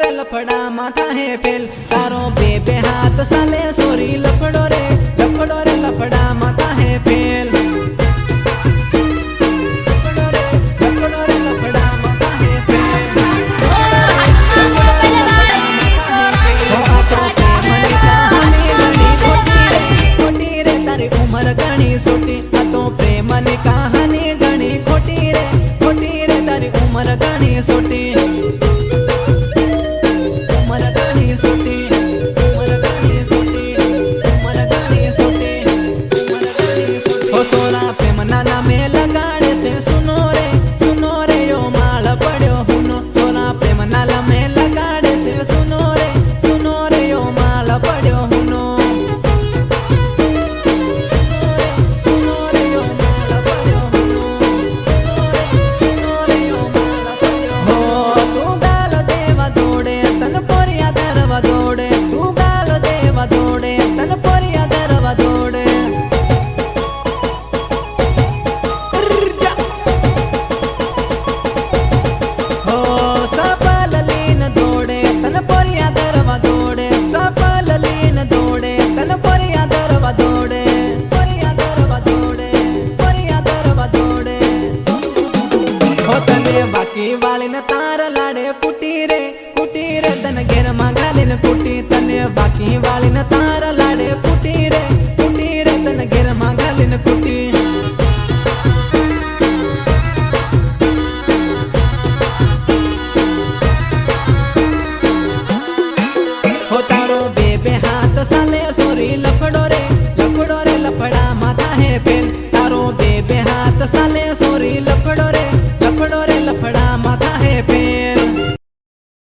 रे लफड़ा माथा है फेल तारो बे हाथ साले सोरी लफड़ो रे लफड़ा माथा है फेल लफड़ो रे लफड़ा माथा है फेल हो तो प्रेम नी कहानी घणी खोटी रे तारी उमर घणी सोटी आ तो प्रेम नी कहानी घणी खोटी रे तारी उमर घणी सोटी सोना प्रेम नाना में लगाड़े से सुनो रे यो माल पड़ो हुनो सोना प्रेम नाला में लगाड़े से सुनो रे यो माल पड़ो हुनो सुनो रे यो माल पड़ो हुनो सुनो रे यो माल पड़ो हो तू गाल देवा दौड़े तन पोरिया दरवा दौड़े तू गाल देवा दौड़े तन पोरिया दरवा दौड़े बाकी वाली न तार लाड़े कुटी रे तन घेर मांगाली न कुटी तने बाकी वाली न तार लाड़े कुटी रे तन घेर मांगाली न कुटी हो तारो बे हाथ साले सोरी लफड़ो रे लफड़ा माथा है फेल तारो बे हाथ साले